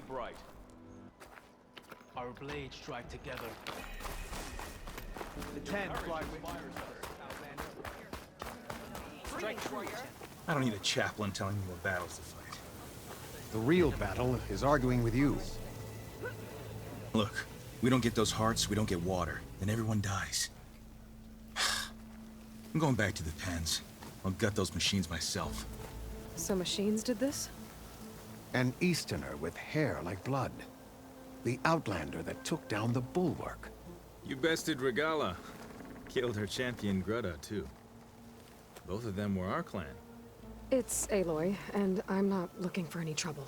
bright. Our blades strike together. The ten fly with Strike true. I don't need a chaplain telling me what battles to fight. The real battle is arguing with you. Look, we don't get those hearts, we don't get water, then everyone dies. I'm going back to the pens. I'll gut those machines myself. So machines did this? An Easterner with hair like blood. The Outlander that took down the Bulwark. You bested Regala. Killed her champion Grudda, too. Both of them were our clan. It's Aloy, and I'm not looking for any trouble.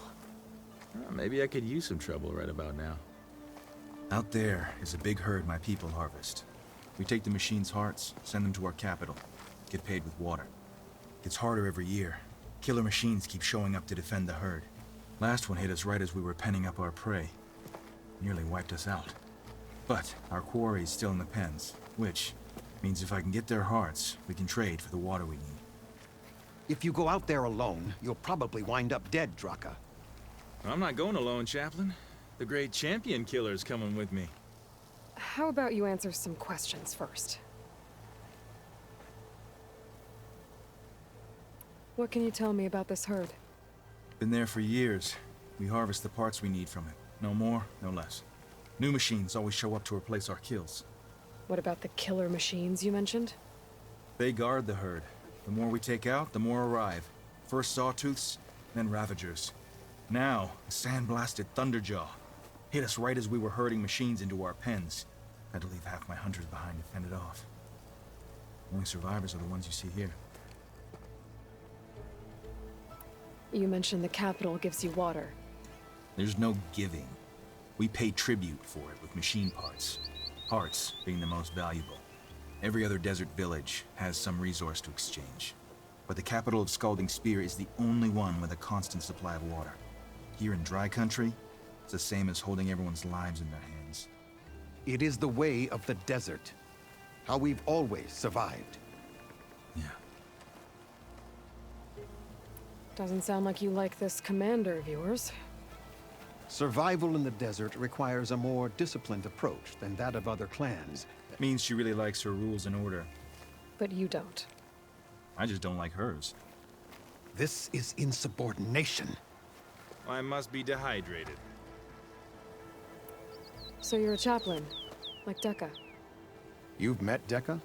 Well, maybe I could use some trouble right about now. Out there is a big herd my people harvest. We take the machines' hearts, send them to our capital, get paid with water. It's harder every year. Killer machines keep showing up to defend the herd. Last one hit us right as we were penning up our prey. Nearly wiped us out. But our quarry is still in the pens, which means if I can get their hearts, we can trade for the water we need. If you go out there alone, you'll probably wind up dead, Draka. I'm not going alone, Chaplain. The great champion killer's coming with me. How about you answer some questions first? What can you tell me about this herd? Been there for years. We harvest the parts we need from it. No more, no less. New machines always show up to replace our kills. What about the killer machines you mentioned? They guard the herd. The more we take out, the more arrive. First Sawtooths, then Ravagers. Now, a sand-blasted Thunderjaw. Hit us right as we were herding machines into our pens. Had to leave half my hunters behind to fend it off. Only survivors are the ones you see here. You mentioned the capital gives you water. There's no giving. We pay tribute for it with machine parts. Parts being the most valuable. Every other desert village has some resource to exchange. But the capital of Scalding Spear is the only one with a constant supply of water. Here in dry country, it's the same as holding everyone's lives in their hands. It is the way of the desert. How we've always survived. Yeah. Doesn't sound like you like this commander of yours. Survival in the desert requires a more disciplined approach than that of other clans. Means she really likes her rules and order. But you don't. I just don't like hers. This is insubordination. I must be dehydrated. So you're a chaplain, like Dekka. You've met Dekka?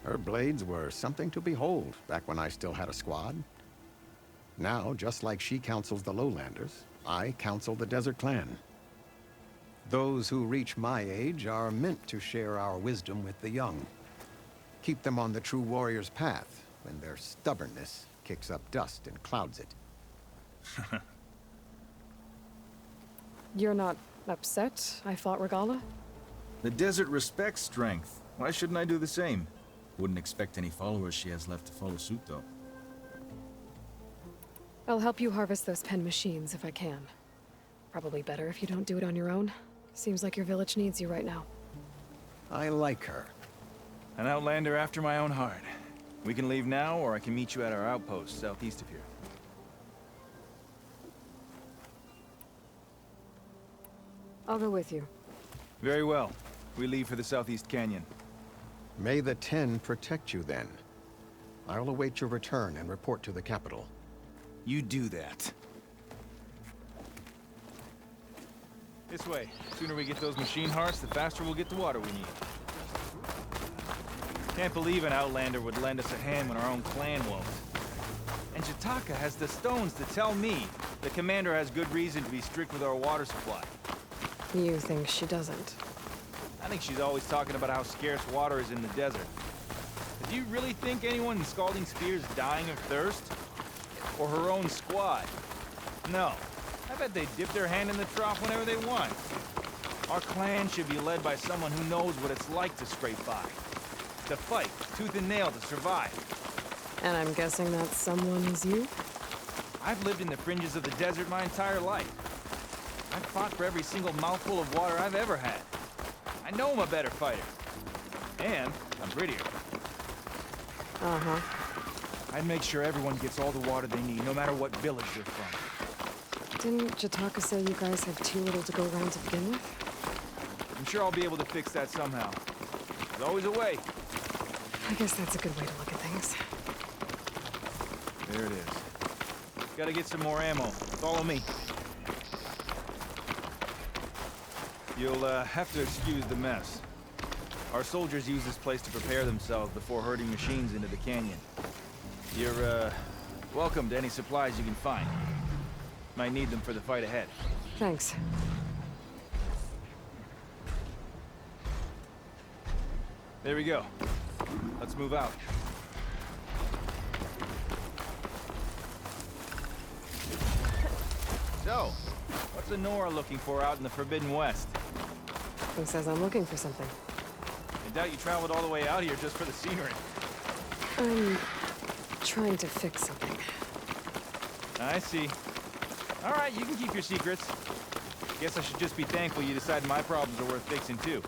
Her blades were something to behold back when I still had a squad. Now, just like she counsels the Lowlanders, I counsel the Desert Clan. Those who reach my age are meant to share our wisdom with the young. Keep them on the true warrior's path when their stubbornness kicks up dust and clouds it. You're not upset I fought Regala? The desert respects strength. Why shouldn't I do the same? Wouldn't expect any followers she has left to follow suit, though. I'll help you harvest those pen machines if I can. Probably better if you don't do it on your own. Seems like your village needs you right now. I like her. An outlander after my own heart. We can leave now, or I can meet you at our outpost southeast of here. I'll go with you. Very well. We leave for the Southeast Canyon. May the Ten protect you then. I'll await your return and report to the capital. You do that. This way. Sooner we get those machine hearts, the faster we'll get the water we need. Can't believe an outlander would lend us a hand when our own clan won't. And Jataka has the stones to tell me the commander has good reason to be strict with our water supply. You think she doesn't? I think she's always talking about how scarce water is in the desert. Do you really think anyone in Scalding Spear is dying of thirst? Or her own squad? No. I bet they dip their hand in the trough whenever they want. Our clan should be led by someone who knows what it's like to scrape by. To fight, tooth and nail to survive. And I'm guessing that someone is you? I've lived in the fringes of the desert my entire life. I've fought for every single mouthful of water I've ever had. I know I'm a better fighter. And I'm prettier. Uh-huh. I'd make sure everyone gets all the water they need, no matter what village they're from. Didn't Jataka say you guys have too little to go around to begin with? I'm sure I'll be able to fix that somehow. There's always a way. I guess that's a good way to look at things. There it is. Gotta get some more ammo. Follow me. You'll have to excuse the mess. Our soldiers use this place to prepare themselves before herding machines into the canyon. You're, welcome to any supplies you can find. Might need them for the fight ahead. Thanks. There we go. Let's move out. So, what's Nora looking for out in the Forbidden West? Who says I'm looking for something? I doubt you traveled all the way out here just for the scenery. I'm trying to fix something. I see. All right, you can keep your secrets. Guess I should just be thankful you decide my problems are worth fixing too.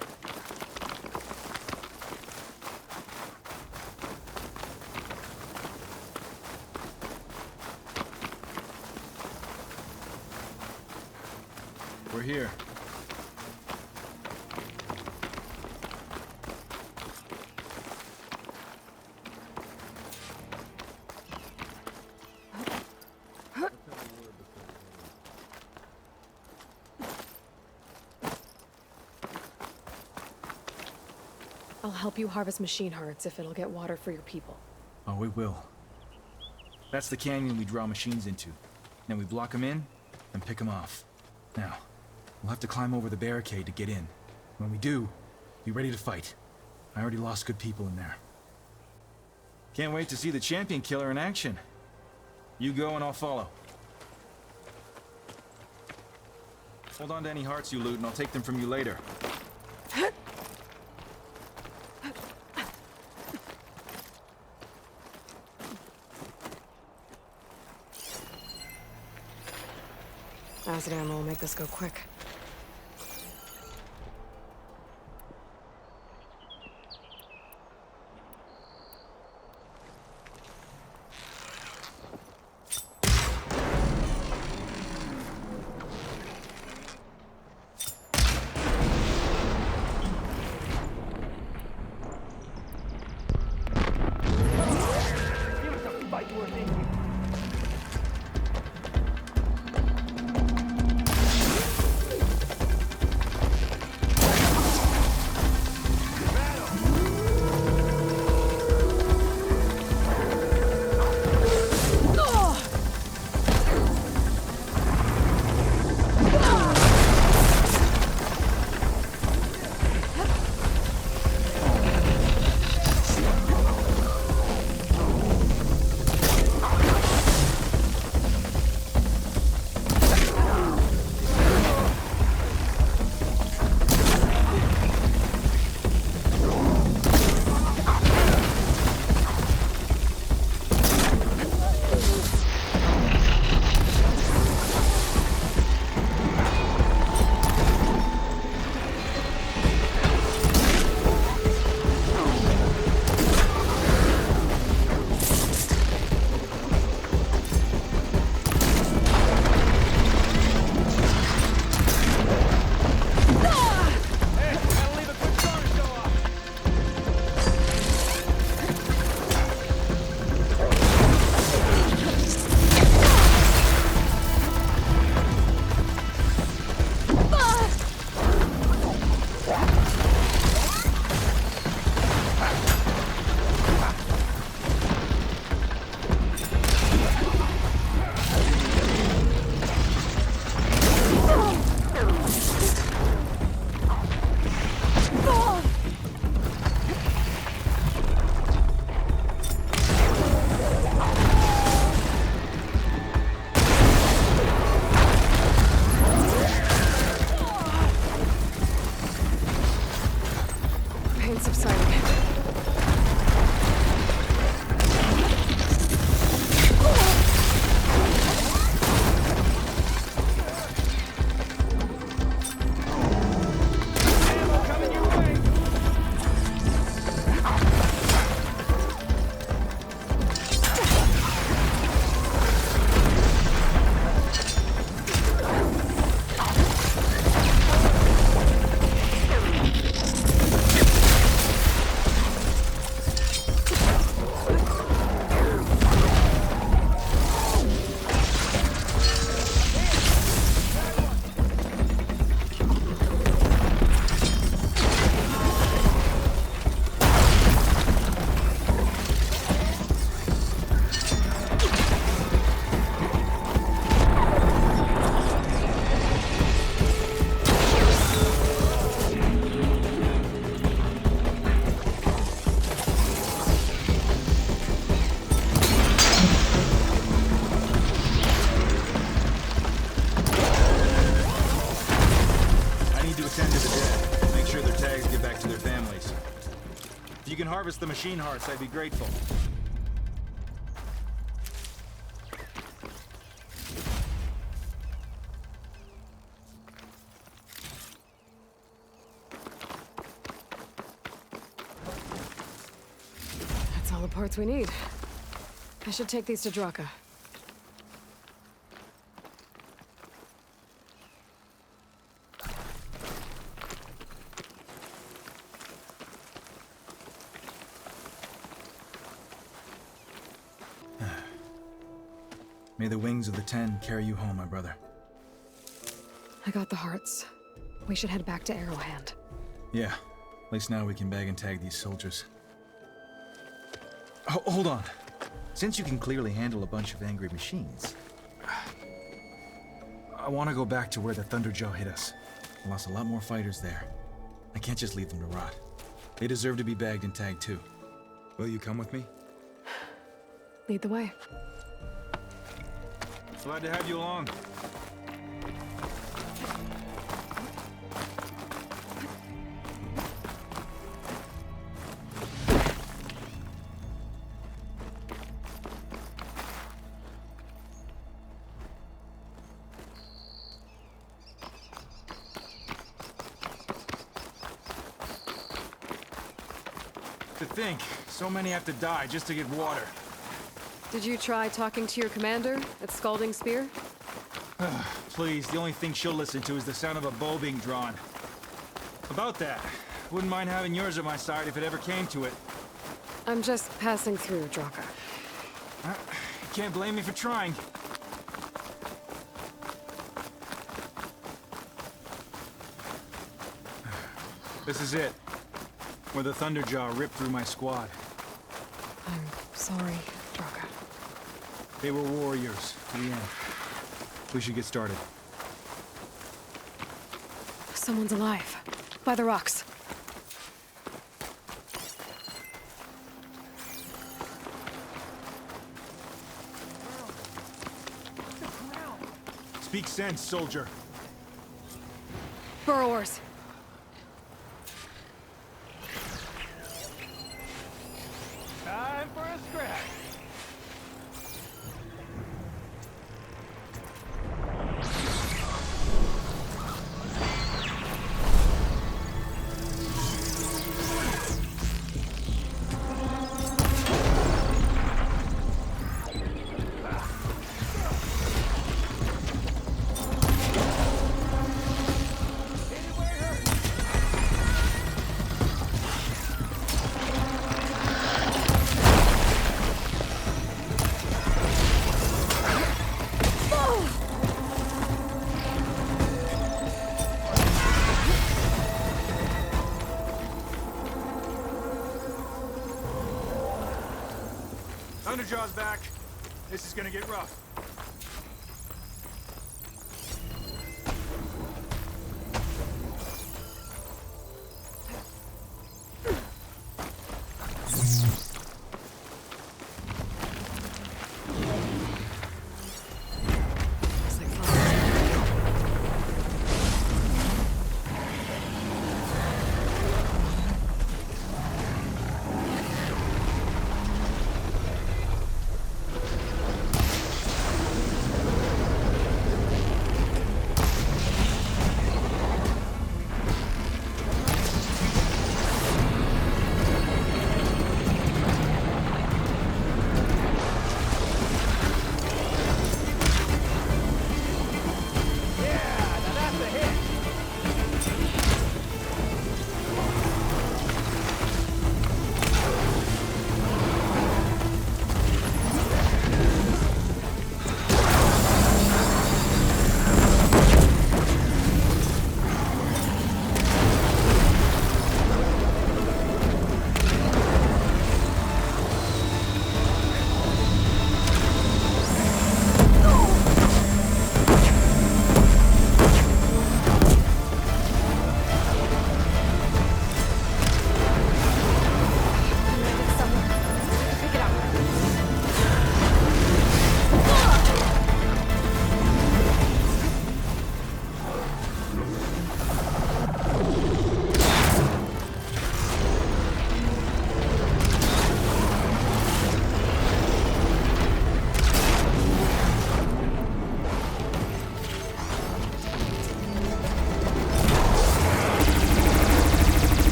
We're here. I'll help you harvest machine hearts if it'll get water for your people. Oh, we will. That's the canyon we draw machines into. Then we block them in and pick them off. Now, we'll have to climb over the barricade to get in. When we do, be ready to fight. I already lost good people in there. Can't wait to see the champion killer in action. You go and I'll follow. Hold on to any hearts you loot and I'll take them from you later. Acid ammo will make this go quick. you can harvest the machine hearts, I'd be grateful. That's all the parts we need. I should take these to Draka. May the wings of the Ten carry you home, my brother. I got the hearts. We should head back to Arrowhand. Yeah, at least now we can bag and tag these soldiers. Hold on. Since you can clearly handle a bunch of angry machines, I want to go back to where the Thunderjaw hit us. I lost a lot more fighters there. I can't just leave them to rot. They deserve to be bagged and tagged too. Will you come with me? Lead the way. Glad to have you along. To think, so many have to die just to get water. Did you try talking to your commander at Scalding Spear? Please, the only thing she'll listen to is the sound of a bow being drawn. About that, wouldn't mind having yours at my side if it ever came to it. I'm just passing through, Draka. Can't blame me for trying. This is it. Where the Thunderjaw ripped through my squad. I'm sorry, Draka. They were warriors to the end. We should get started. Someone's alive. By the rocks. Speak sense, soldier. Burrowers. Time for a scrap. Thunderjaw's back. This is gonna get rough. Looks like fire.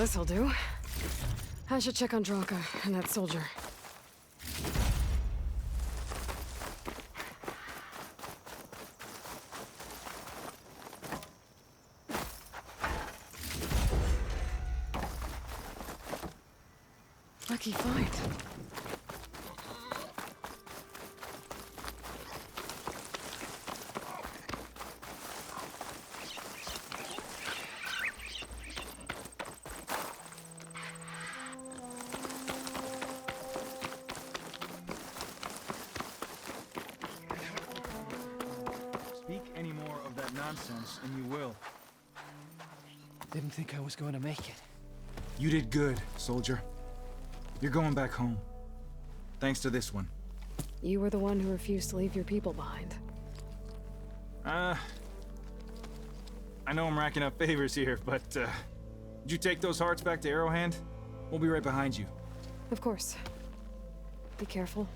This'll do. I should check on Draka and that soldier. Lucky find. Speak any more of that nonsense, and you will. Didn't think I was going to make it. You did good, soldier. You're going back home. Thanks to this one. You were the one who refused to leave your people behind. I know I'm racking up favors here, but, did you take those hearts back to Arrowhand? We'll be right behind you. Of course. Be careful.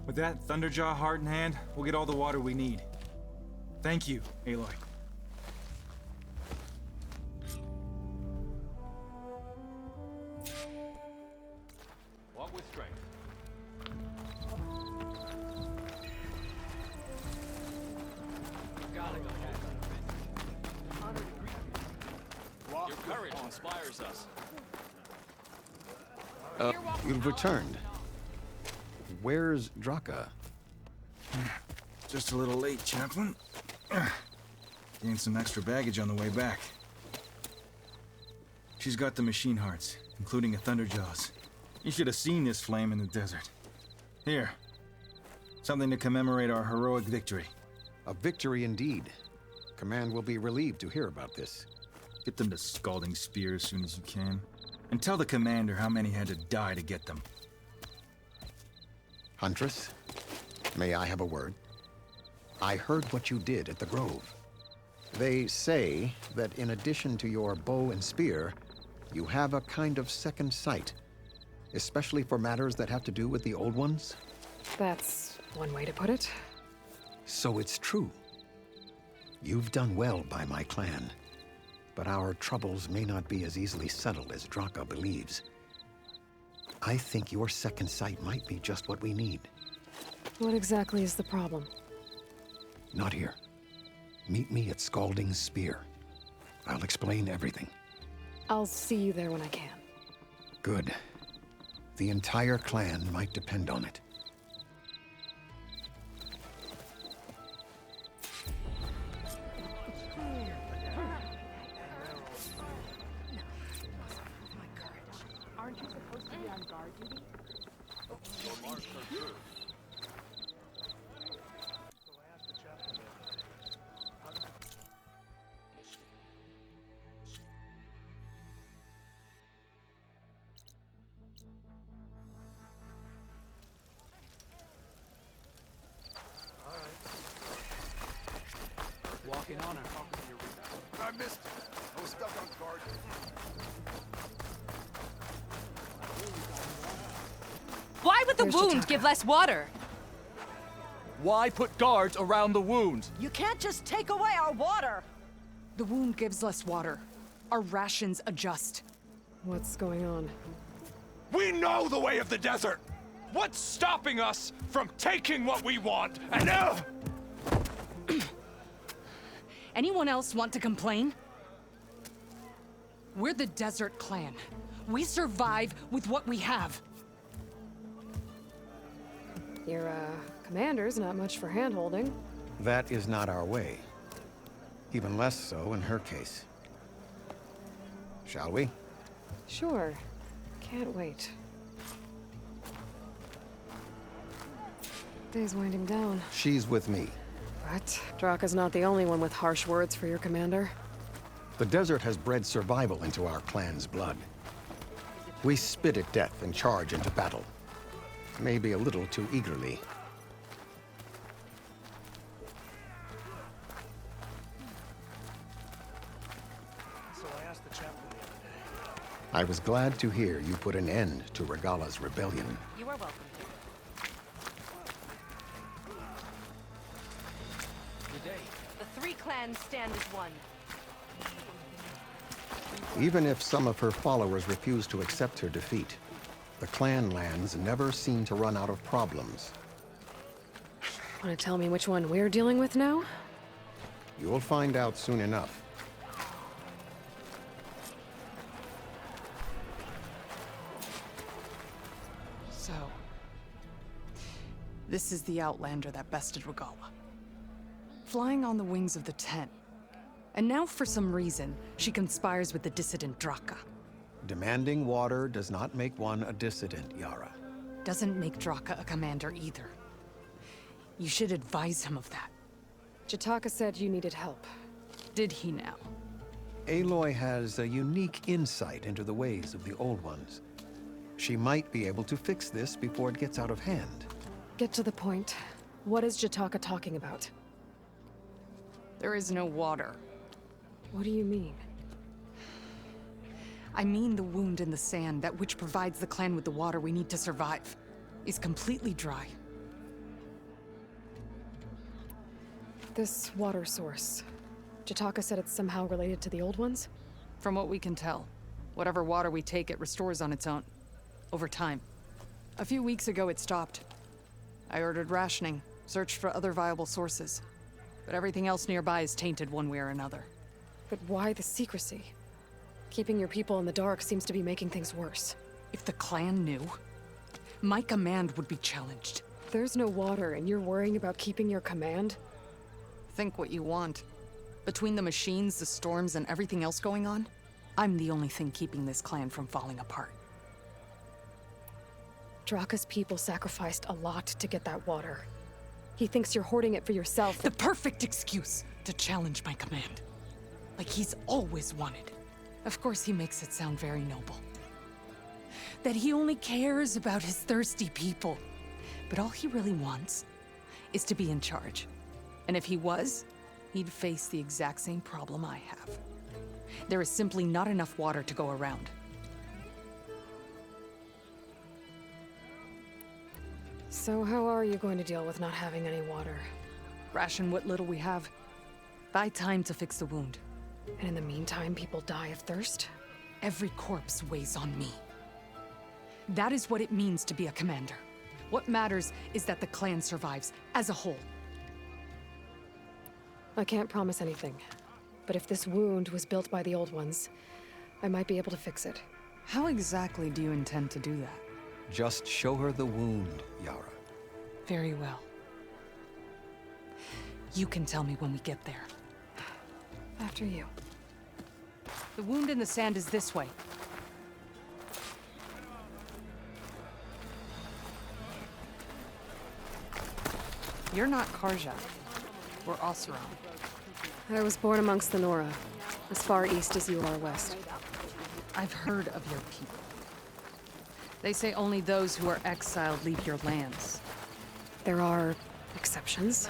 With that Thunderjaw heart in hand, we'll get all the water we need. Thank you, Aloy. Walk with strength. Your courage inspires us. You've returned. Where's Draka? Just a little late, Chaplain. Gained some extra baggage on the way back. She's got the machine hearts, including a Thunderjaws. You should have seen this flame in the desert. Here. Something to commemorate our heroic victory. A victory indeed. Command will be relieved to hear about this. Get them to Scalding Spear as soon as you can. And tell the commander how many had to die to get them. Huntress, may I have a word? I heard what you did at the Grove. They say that in addition to your bow and spear, you have a kind of second sight, especially for matters that have to do with the old ones. That's one way to put it. So it's true. You've done well by my clan, but our troubles may not be as easily settled as Draka believes. I think your second sight might be just what we need. What exactly is the problem? Not here. Meet me at Scalding Spear. I'll explain everything. I'll see you there when I can. Good. The entire clan might depend on it. Aren't you supposed to be on guard duty? Walking on her. I missed it. I was stuck on guard. Why would the There's wound Chitaka. give less water? Why put guards around the wound? You can't just take away our water! The wound gives less water. Our rations adjust. What's going on? We know the way of the desert! What's stopping us from taking what we want? And now... Anyone else want to complain? We're the Desert Clan. We survive with what we have. Your, commander's not much for hand-holding. That is not our way. Even less so in her case. Shall we? Sure. Can't wait. Day's winding down. She's with me. But Draka's not the only one with harsh words for your commander. The desert has bred survival into our clan's blood. We spit at death and charge into battle. Maybe a little too eagerly. So I asked the chaplain the other day. I was glad to hear you put an end to Regala's rebellion. You are welcome. Good day. The three clans stand as one. Even if some of her followers refuse to accept her defeat, the clan lands never seem to run out of problems. Want to tell me which one we're dealing with now? You'll find out soon enough. So, this is the Outlander that bested Regala. Flying on the wings of the Ten. And now, for some reason, she conspires with the dissident Draka. Demanding water does not make one a dissident, Yara. Doesn't make Draka a commander either. You should advise him of that. Jataka said you needed help. Did he now? Aloy has a unique insight into the ways of the Old Ones. She might be able to fix this before it gets out of hand. Get to the point. What is Jataka talking about? There is no water. What do you mean? I mean the wound in the sand, that which provides the clan with the water we need to survive, is completely dry. This water source. Jataka said it's somehow related to the Old Ones? From what we can tell, whatever water we take, it restores on its own. Over time. A few weeks ago, it stopped. I ordered rationing, searched for other viable sources. But everything else nearby is tainted one way or another. But why the secrecy? Keeping your people in the dark seems to be making things worse. If the clan knew, my command would be challenged. There's no water and you're worrying about keeping your command? Think what you want. Between the machines, the storms, and everything else going on, I'm the only thing keeping this clan from falling apart. Draka's people sacrificed a lot to get that water. He thinks you're hoarding it for yourself. The perfect excuse to challenge my command. Like he's always wanted. Of course he makes it sound very noble. That he only cares about his thirsty people. But all he really wants is to be in charge. And if he was, he'd face the exact same problem I have. There is simply not enough water to go around. So how are you going to deal with not having any water? Ration what little we have. Buy time to fix the wound. And in the meantime, people die of thirst? Every corpse weighs on me. That is what it means to be a commander. What matters is that the clan survives, as a whole. I can't promise anything. But if this wound was built by the Old Ones, I might be able to fix it. How exactly do you intend to do that? Just show her the wound, Yara. Very well. You can tell me when we get there. After you. The wound in the sand is this way. You're not Karja. We're Oseram. I was born amongst the Nora, as far east as you are west. I've heard of your people. They say only those who are exiled leave your lands. There are exceptions.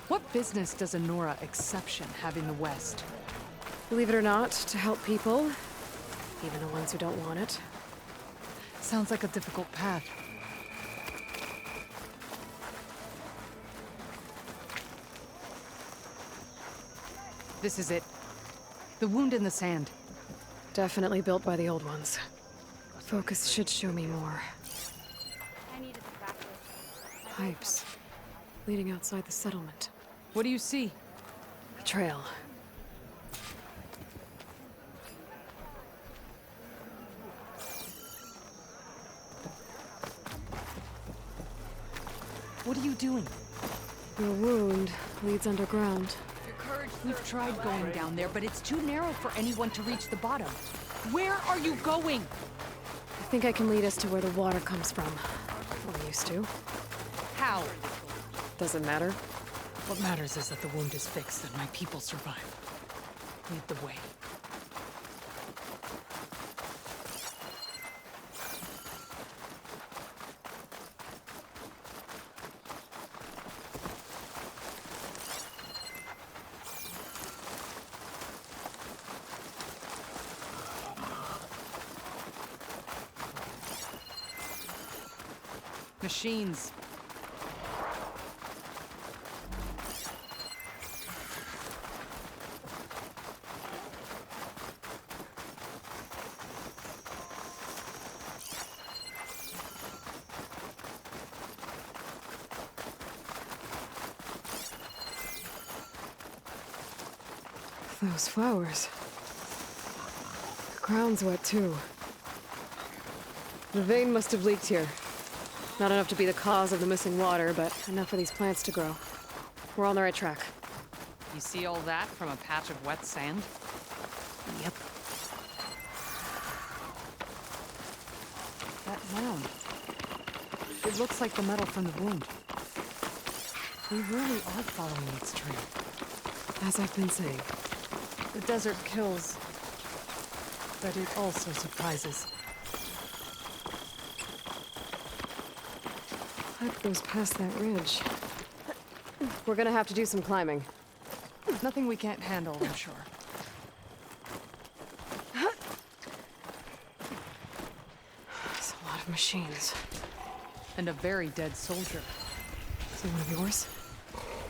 What business does a Nora exception have in the West? Believe it or not, to help people, even the ones who don't want it. Sounds like a difficult path. This is it. The wound in the sand. Definitely built by the Old Ones. Focus should show me more. Pipes. Leading outside the settlement. What do you see? A trail. What are you doing? Your wound leads underground. We've tried going down there, but it's too narrow for anyone to reach the bottom. Where are you going? I think I can lead us to where the water comes from. Or used to. How? Doesn't matter. What matters is that the wound is fixed and my people survive. Lead the way. Machines. Those flowers. The ground's wet too. The vein must have leaked here. Not enough to be the cause of the missing water, but enough for these plants to grow. We're on the right track. You see all that from a patch of wet sand? Yep. That mound. It looks like the metal from the wound. We really are following its trail. As I've been saying. The desert kills, but it also surprises. Pipe goes past that ridge. We're gonna have to do some climbing. Nothing we can't handle, I'm sure. There's a lot of machines. And a very dead soldier. Is it one of yours?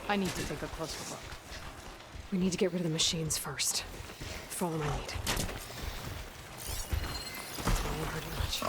I need to take a closer look. We need to get rid of the machines first. Follow my lead. That won't hurt you much.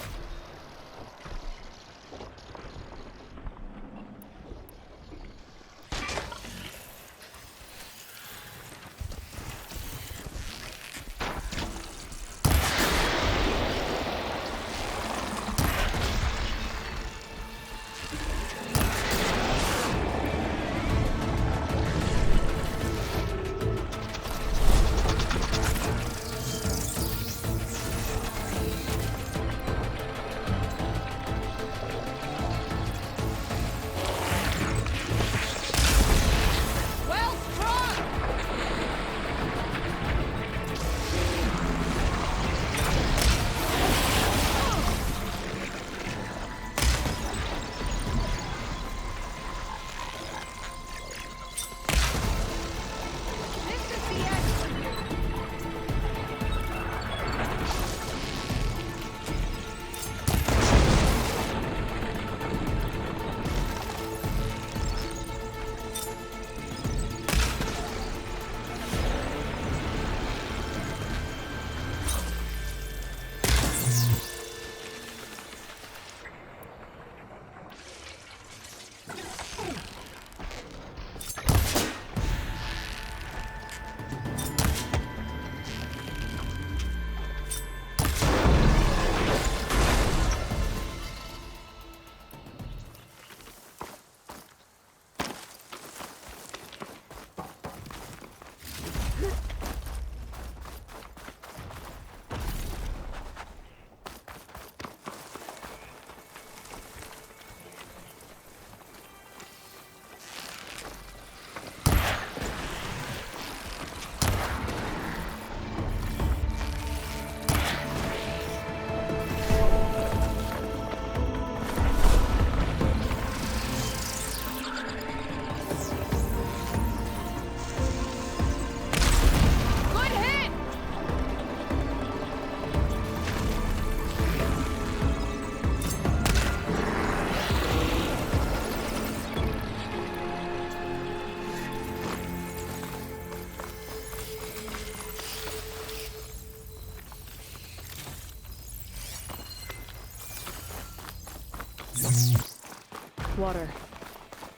Water.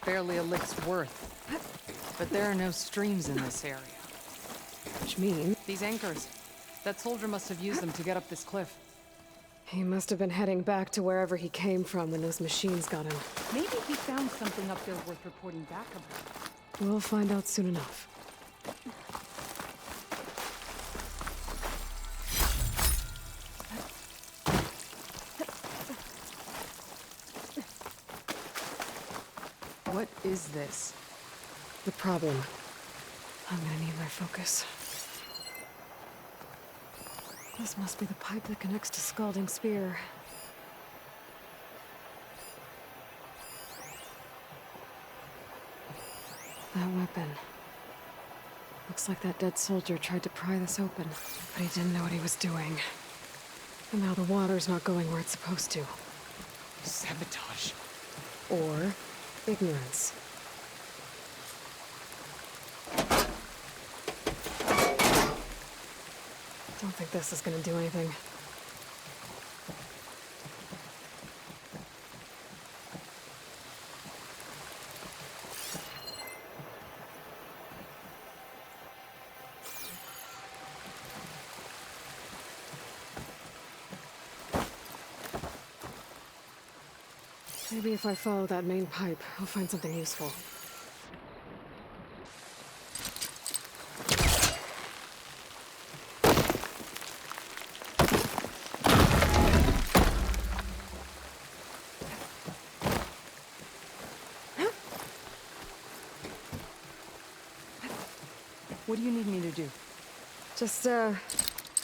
Barely a lick's worth. But there are no streams in this area. Which means These anchors. That soldier must have used them to get up this cliff. he must have been heading back to wherever he came from when those machines got him. Maybe he found something up there worth reporting back about. We'll find out soon enough. What is this? The problem. I'm gonna need my focus. This must be the pipe that connects to Scalding Spear. That weapon. Looks like that dead soldier tried to pry this open, but he didn't know what he was doing. And now the water's not going where it's supposed to. Sabotage. Or ignorance. Don't think this is gonna do anything. Maybe if I follow that main pipe, I'll find something useful. What do you need me to do? Just,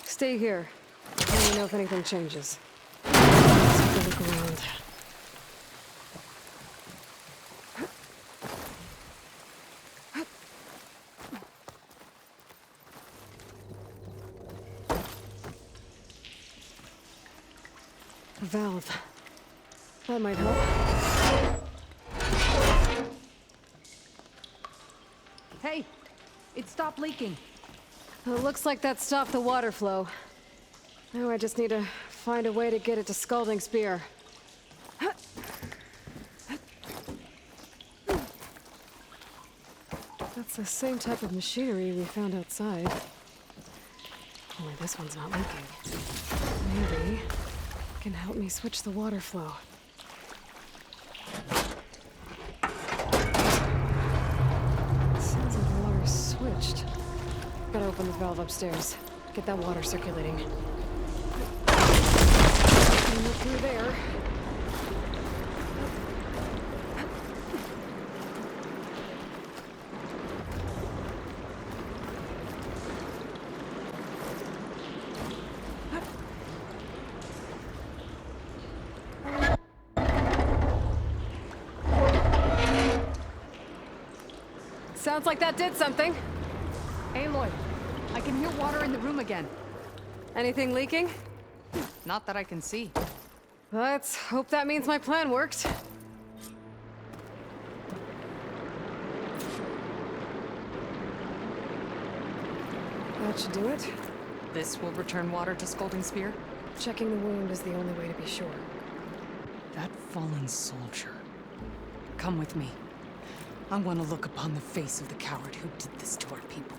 stay here. Let me know if anything changes. Let's take a look around. A valve. That might help. Hey! It stopped leaking. Well, it looks like that stopped the water flow. Now I just need to find a way to get it to Scalding Spear. That's the same type of machinery we found outside. Only this one's not leaking. Maybe it can help me switch the water flow. Sounds like the water's switched. Gotta open the valve upstairs. Get that water circulating. Look through there. Sounds like that did something. Aloy, I can hear water in the room again. Anything leaking? Not that I can see. Let's hope that means my plan worked. That should do it. This will return water to Scalding Spear? Checking the wound is the only way to be sure. That fallen soldier. Come with me. I want to look upon the face of the coward who did this to our people.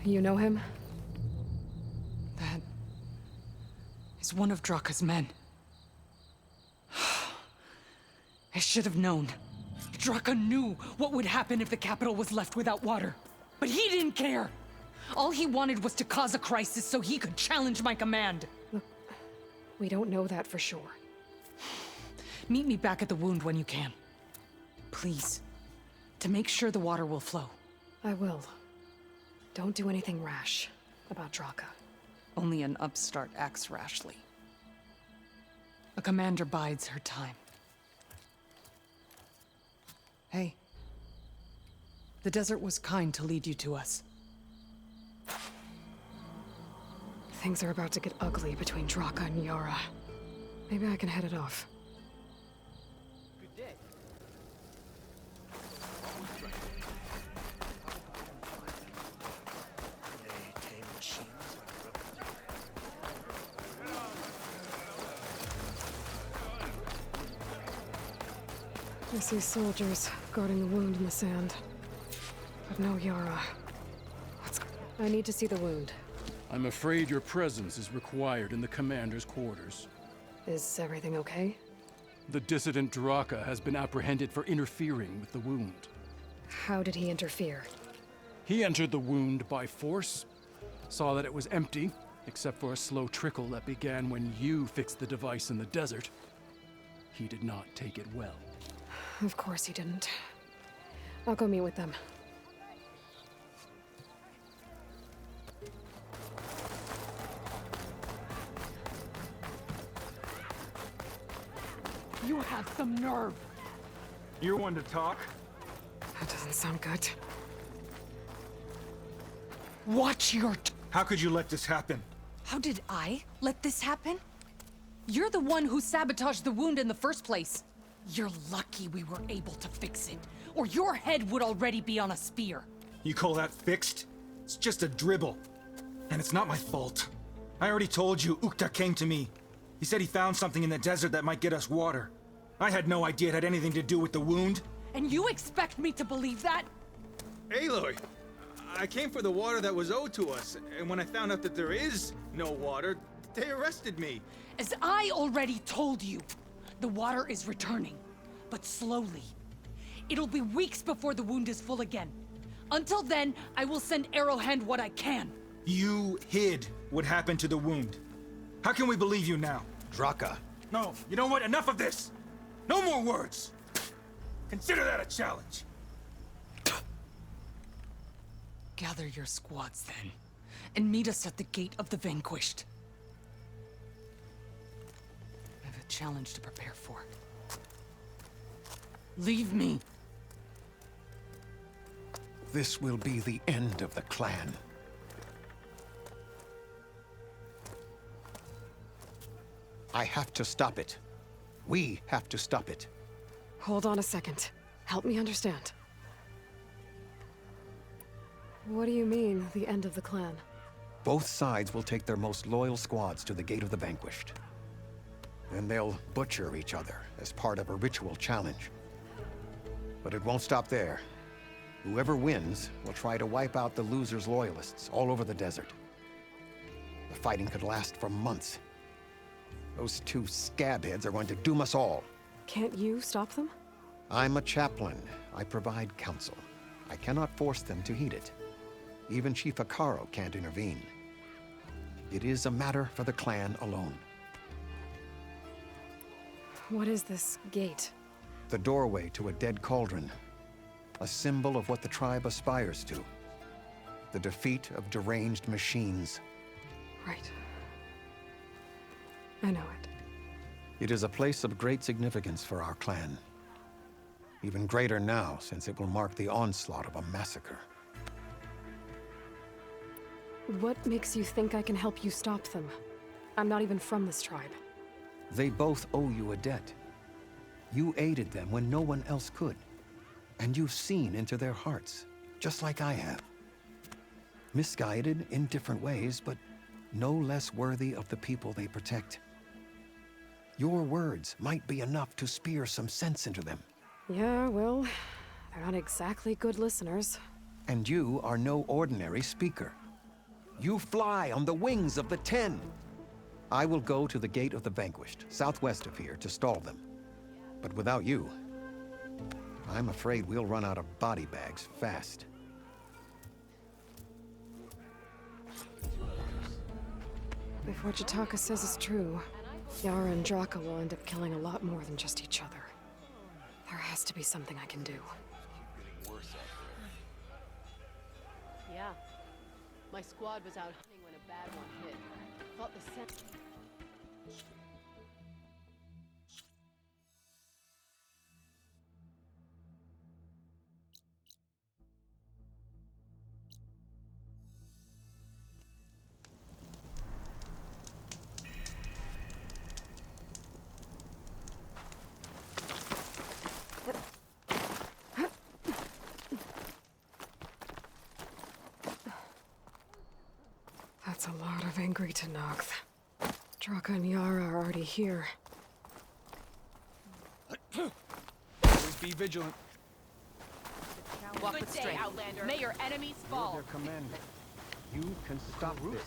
You know him? That is one of Draka's men. I should have known. Draka knew what would happen if the capital was left without water. But he didn't care! All he wanted was to cause a crisis so he could challenge my command. Look, we don't know that for sure. Meet me back at the wound when you can. Please. To make sure the water will flow. I will. Don't do anything rash about Draka. Only an upstart acts rashly. A commander bides her time. Hey. The desert was kind to lead you to us. Things are about to get ugly between Draka and Yara. Maybe I can head it off. Good day. I see soldiers guarding the wound in the sand. But no Yara. I need to see the wound. I'm afraid your presence is required in the commander's quarters. Is everything okay? The dissident Draka has been apprehended for interfering with the wound. How did he interfere? He entered the wound by force, saw that it was empty, except for a slow trickle that began when you fixed the device in the desert. He did not take it well. Of course he didn't. I'll go meet with them. You have some nerve. You're one to talk. That doesn't sound good. Watch your How could you let this happen? How did I let this happen? You're the one who sabotaged the wound in the first place. You're lucky we were able to fix it, or your head would already be on a spear. You call that fixed? It's just a dribble. And it's not my fault. I already told you, Ukta came to me. He said he found something in the desert that might get us water. I had no idea it had anything to do with the wound. And you expect me to believe that? Aloy, I came for the water that was owed to us, and when I found out that there is no water, they arrested me. As I already told you, the water is returning, but slowly. It'll be weeks before the wound is full again. Until then, I will send Arrowhand what I can. You hid what happened to the wound. How can we believe you now? Draka. No, you know what? Enough of this! No more words! Consider that a challenge. Gather your squads then, and meet us at the Gate of the Vanquished. I have a challenge to prepare for. Leave me. This will be the end of the clan. I have to stop it. We have to stop it. Hold on a second. Help me understand. What do you mean, the end of the clan? Both sides will take their most loyal squads to the Gate of the Vanquished. Then they'll butcher each other as part of a ritual challenge. But it won't stop there. Whoever wins will try to wipe out the loser's loyalists all over the desert. The fighting could last for months. Those two scabheads are going to doom us all. Can't you stop them? I'm a chaplain. I provide counsel. I cannot force them to heed it. Even Chief Akaro can't intervene. It is a matter for the clan alone. What is this gate? The doorway to a dead cauldron. A symbol of what the tribe aspires to. The defeat of deranged machines. Right. I know it. It is a place of great significance for our clan. Even greater now, since it will mark the onslaught of a massacre. What makes you think I can help you stop them? I'm not even from this tribe. They both owe you a debt. You aided them when no one else could. And you've seen into their hearts, just like I have. Misguided in different ways, but no less worthy of the people they protect. Your words might be enough to spear some sense into them. Yeah, well, they're not exactly good listeners. And you are no ordinary speaker. You fly on the wings of the Ten. I will go to the Gate of the Vanquished, southwest of here, to stall them. But without you, I'm afraid we'll run out of body bags fast. If what Jataka says is true, Yara and Draka will end up killing a lot more than just each other. There has to be something I can do. Yeah. My squad was out hunting when a bad one hit. Thought the scent... That's a lot of angry Tenakth. Draka and Yara are already here. Always be vigilant. Walk with strength. Outlander. May your enemies fall. Their commander. You can stop this.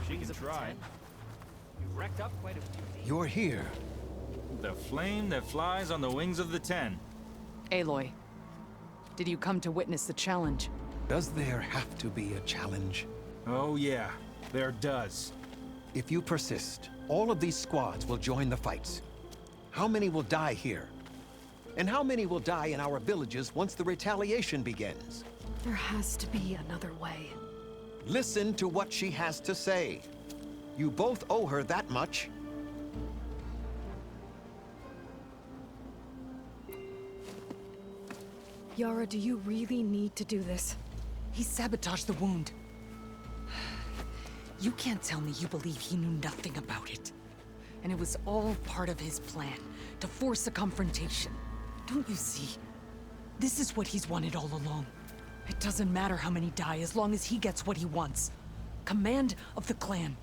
She can try. You wrecked up quite a few. You're here. The flame that flies on the wings of the Ten. Aloy, did you come to witness the challenge? Does there have to be a challenge? Oh yeah, there does. If you persist, all of these squads will join the fights. How many will die here? And how many will die in our villages once the retaliation begins? There has to be another way. Listen to what she has to say. You both owe her that much. Yara, do you really need to do this? He sabotaged the wound. You can't tell me you believe he knew nothing about it. And it was all part of his plan, to force a confrontation. Don't you see? This is what he's wanted all along. It doesn't matter how many die as long as he gets what he wants. Command of the clan.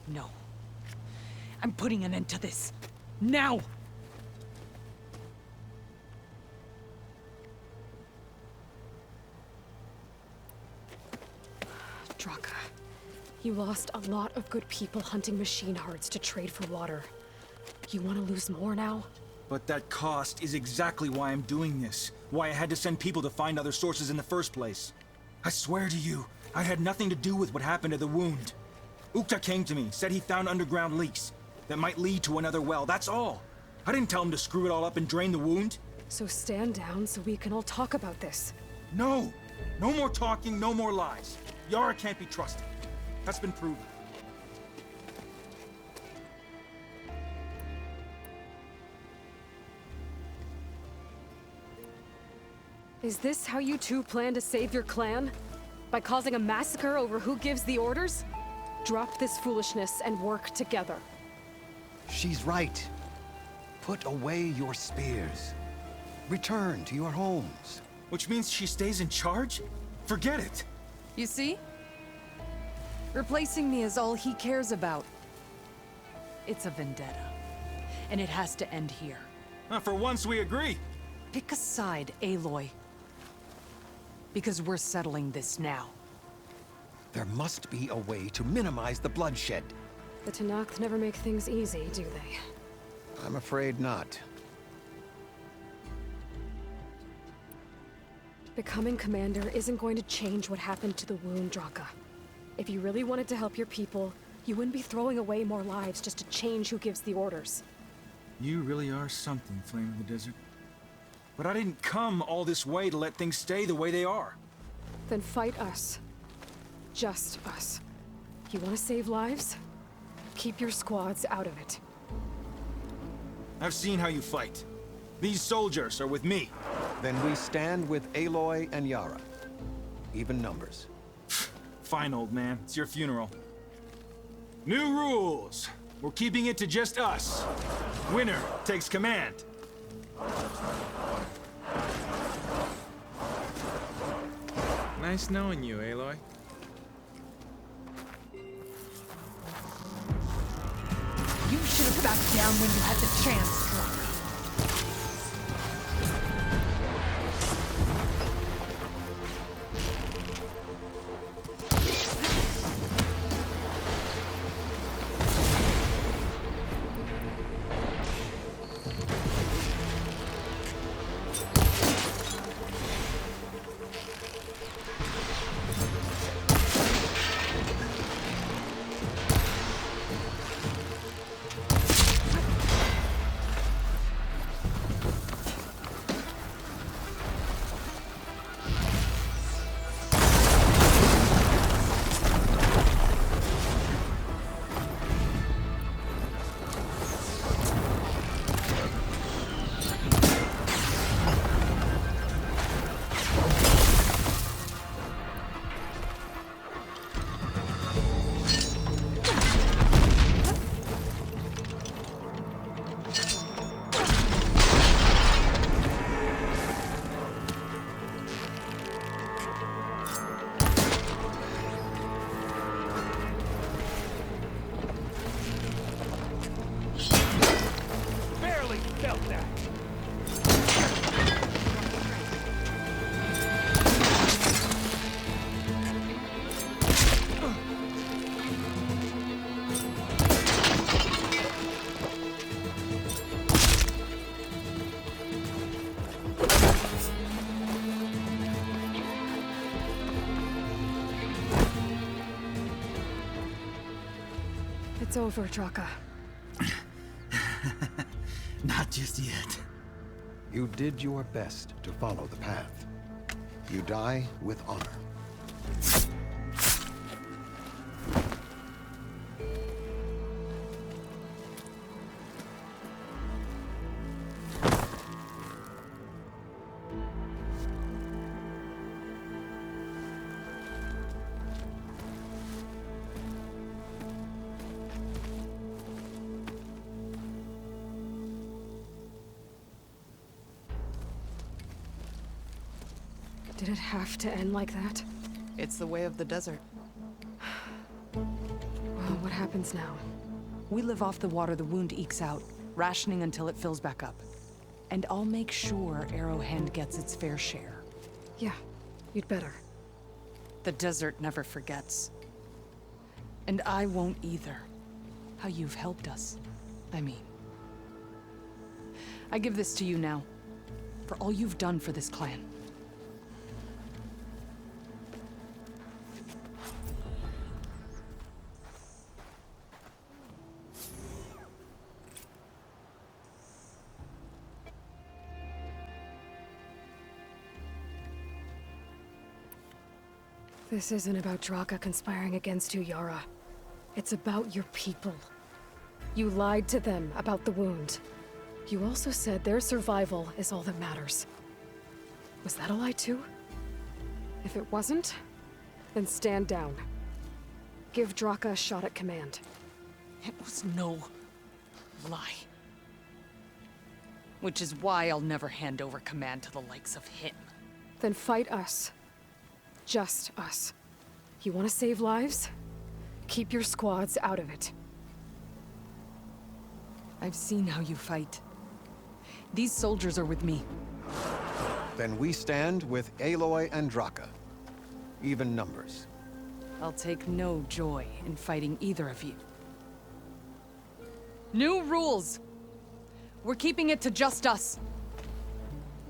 No. I'm putting an end to this. Now! Draka, you lost a lot of good people hunting machine hearts to trade for water. You want to lose more now? But that cost is exactly why I'm doing this. Why I had to send people to find other sources in the first place. I swear to you, I had nothing to do with what happened to the wound. Ukta came to me, said he found underground leaks that might lead to another well, that's all. I didn't tell him to screw it all up and drain the wound. So stand down so we can all talk about this. No! No more talking, no more lies. Yara can't be trusted. That's been proven. Is this how you two plan to save your clan? By causing a massacre over who gives the orders? Drop this foolishness and work together. She's right. Put away your spears. Return to your homes. Which means she stays in charge? Forget it. You see? Replacing me is all he cares about. It's a vendetta. And it has to end here. For once we agree. Pick a side, Aloy. Because we're settling this now. There must be a way to minimize the bloodshed. The Tenakth never make things easy, do they? I'm afraid not. Becoming commander isn't going to change what happened to the wound, Draka. If you really wanted to help your people, you wouldn't be throwing away more lives just to change who gives the orders. You really are something, Flame of the Desert. But I didn't come all this way to let things stay the way they are. Then fight us. Just us. You want to save lives? Keep your squads out of it. I've seen how you fight. These soldiers are with me. Then we stand with Aloy and Yara. Even numbers. Fine, old man. It's your funeral. New rules. We're keeping it to just us. Winner takes command. Nice knowing you, Aloy. You should have backed down when you had the chance, Draka. It's over, Draka. Not just yet. You did your best to follow the path. You die with honor. Did it have to end like that? It's the way of the desert. Well, what happens now? We live off the water the wound ekes out, rationing until it fills back up. And I'll make sure Arrowhand gets its fair share. Yeah, you'd better. The desert never forgets. And I won't either. How you've helped us, I mean. I give this to you now, for all you've done for this clan. This isn't about Draka conspiring against you, Yara. It's about your people. You lied to them about the wound. You also said their survival is all that matters. Was that a lie too? If it wasn't, then stand down. Give Draka a shot at command. It was no lie. Which is why I'll never hand over command to the likes of him. Then fight us. Just us. You want to save lives? Keep your squads out of it. I've seen how you fight. These soldiers are with me. Then we stand with Aloy and Draka. Even numbers. I'll take no joy in fighting either of you. New rules! We're keeping it to just us.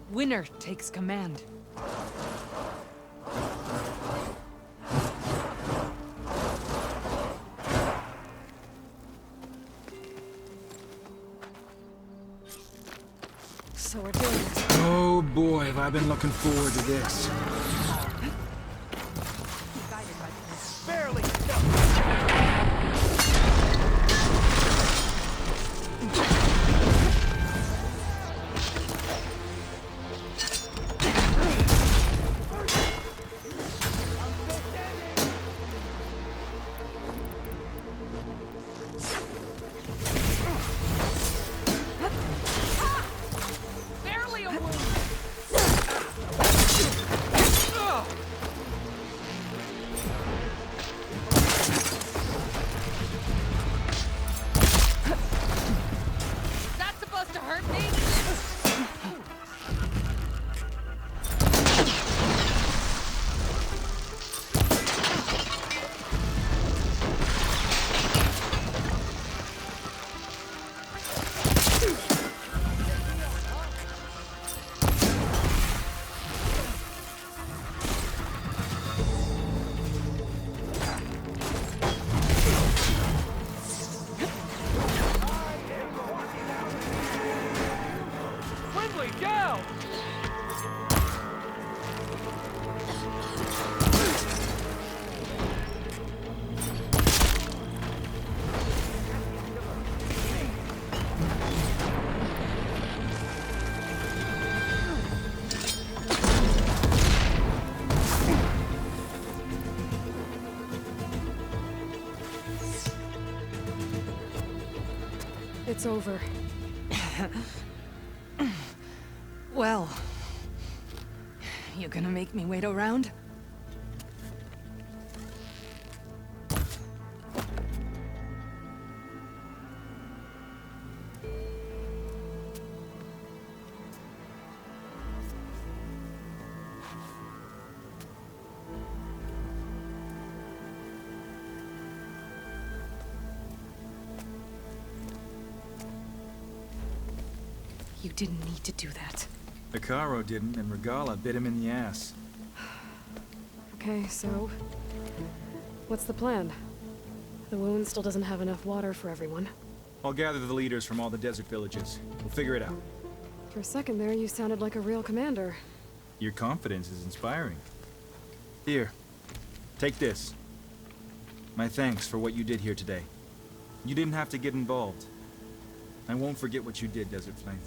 Winner takes command. So we're doing it. Oh boy, have I been looking forward to this. Barely. It's over. Well, you gonna make me wait around? You didn't need to do that. Hekarro didn't, and Regalla bit him in the ass. Okay, so... what's the plan? The wound still doesn't have enough water for everyone. I'll gather the leaders from all the desert villages. We'll figure it out. For a second there, you sounded like a real commander. Your confidence is inspiring. Here, take this. My thanks for what you did here today. You didn't have to get involved. I won't forget what you did, Desert Flame.